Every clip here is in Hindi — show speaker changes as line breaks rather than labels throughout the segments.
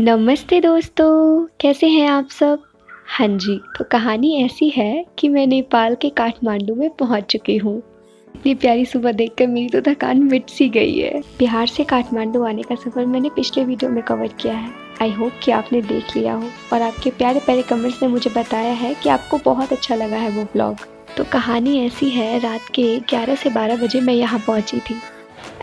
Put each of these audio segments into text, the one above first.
नमस्ते दोस्तों, कैसे हैं आप सब? हाँ जी, तो कहानी ऐसी है कि मैं नेपाल के काठमांडू में पहुंच चुकी हूँ। इतनी प्यारी सुबह देखकर मेरी तो थकान मिट सी गई है। बिहार से काठमांडू आने का सफ़र मैंने पिछले वीडियो में कवर किया है। आई होप कि आपने देख लिया हो और आपके प्यारे प्यारे कमेंट्स ने मुझे बताया है कि आपको बहुत अच्छा लगा है वो व्लॉग। तो कहानी ऐसी है, रात के 11 से 12 बजे मैं यहाँ पहुँची थी।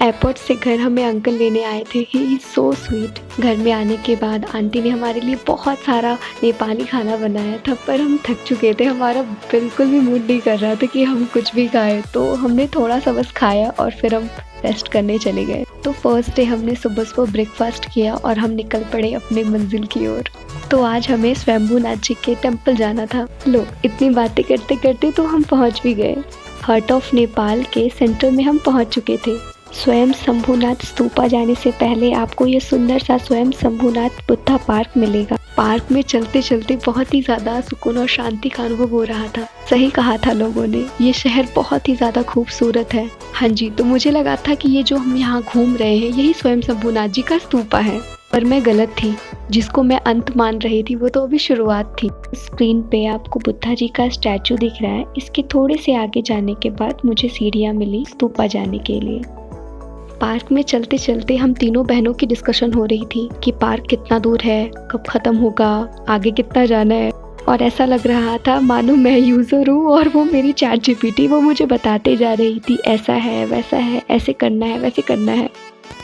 एयरपोर्ट से घर हमें अंकल लेने आए थे। He is so sweet. घर में आने के बाद आंटी ने हमारे लिए बहुत सारा नेपाली खाना बनाया था, पर हम थक चुके थे, हमारा बिल्कुल भी मूड नहीं कर रहा था कि हम कुछ भी खाएं। तो हमने थोड़ा सा बस खाया और फिर हम रेस्ट करने चले गए। तो फर्स्ट डे हमने सुबह सुबह ब्रेकफास्ट किया और हम निकल पड़े अपने मंजिल की ओर। तो आज हमें स्वयंभूनाथ जी के टेम्पल जाना था। लो, इतनी बातें करते करते तो हम पहुँच भी गए। हार्ट ऑफ नेपाल के सेंटर में हम पहुँच चुके थे। स्वयं शंभूनाथ स्तूपा जाने से पहले आपको ये सुंदर सा स्वयं शंभूनाथ बुद्धा पार्क मिलेगा। पार्क में चलते चलते बहुत ही ज़्यादा सुकून और शांति का अनुभव हो रहा था। सही कहा था लोगों ने, ये शहर बहुत ही ज़्यादा खूबसूरत है। हाँ जी, तो मुझे लगा था कि ये जो हम यहाँ घूम रहे हैं यही स्वयं शंभूनाथ जी का स्तूपा है, पर मैं गलत थी। जिसको मैं अंत मान रही थी वो तो अभी शुरुआत थी। स्क्रीन पे आपको बुद्धा जी का स्टैचू दिख रहा है। इसके थोड़े से आगे जाने के बाद मुझे सीढ़ियाँ मिली स्तूपा जाने के लिए। पार्क में चलते चलते हम तीनों बहनों की डिस्कशन हो रही थी कि पार्क कितना दूर है, कब ख़त्म होगा, आगे कितना जाना है। और ऐसा लग रहा था मानो मैं यूज़र हूँ और वो मेरी चैट जीपीटी, वो मुझे बताते जा रही थी ऐसा है, वैसा है, ऐसे करना है, वैसे करना है।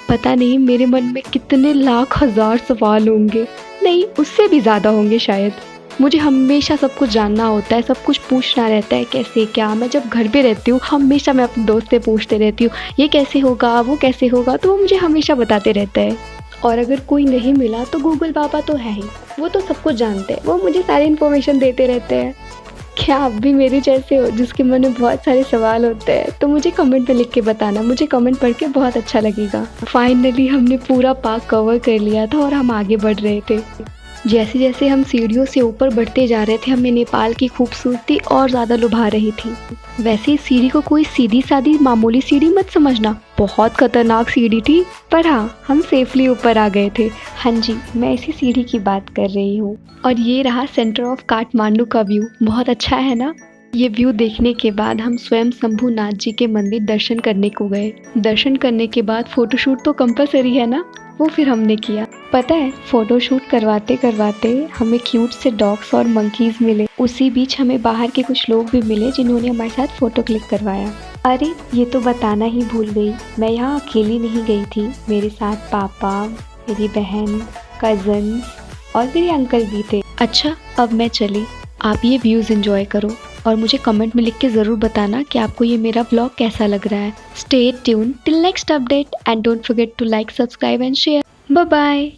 पता नहीं मेरे मन में कितने लाख हज़ार सवाल होंगे, नहीं उससे भी ज़्यादा होंगे शायद। मुझे हमेशा सब कुछ जानना होता है, सब कुछ पूछना रहता है कैसे क्या। मैं जब घर पे रहती हूँ हमेशा मैं अपने दोस्त से पूछते रहती हूँ ये कैसे होगा, वो कैसे होगा, तो वो मुझे हमेशा बताते रहता है। और अगर कोई नहीं मिला तो गूगल पापा तो है ही, वो तो सब कुछ जानते हैं, वो मुझे सारी इन्फॉर्मेशन देते रहते हैं। क्या आप भी मेरे जैसे हो जिसके मन में बहुत सारे सवाल होते हैं? तो मुझे कमेंट में लिख के बताना, मुझे कमेंट पढ़ के बहुत अच्छा लगेगा। फाइनली हमने पूरा पार्क कवर कर लिया था और हम आगे बढ़ रहे थे। जैसे जैसे हम सीढ़ियों से ऊपर बढ़ते जा रहे थे हमें नेपाल की खूबसूरती और ज़्यादा लुभा रही थी। वैसे इस सीढ़ी को कोई सीधी सादी मामूली सीढ़ी मत समझना, बहुत खतरनाक सीढ़ी थी, पर हाँ हम सेफली ऊपर आ गए थे। हाँ जी, मैं इसी सीढ़ी की बात कर रही हूँ। और ये रहा सेंटर ऑफ काठमांडू का व्यू, बहुत अच्छा है ना। ये व्यू देखने के बाद हम स्वयं शंभूनाथ जी के मंदिर दर्शन करने को गए। दर्शन करने के बाद फ़ोटोशूट तो कंपलसरी है ना, वो फिर हमने किया। पता है, फ़ोटोशूट करवाते करवाते हमें क्यूट से डॉग्स और मंकीज़ मिले। उसी बीच हमें बाहर के कुछ लोग भी मिले जिन्होंने हमारे साथ फ़ोटो क्लिक करवाया। अरे ये तो बताना ही भूल गई, मैं यहाँ अकेली नहीं गई थी, मेरे साथ पापा, मेरी बहन, कज़न्स और मेरे अंकल भी थे। अच्छा अब मैं चली, आप ये व्यूज़ एंजॉय करो और मुझे कमेंट में लिख के ज़रूर बताना कि आपको ये मेरा व्लॉग कैसा लग रहा है। Stay tune till next update and don't forget to like, subscribe and share. Bye bye.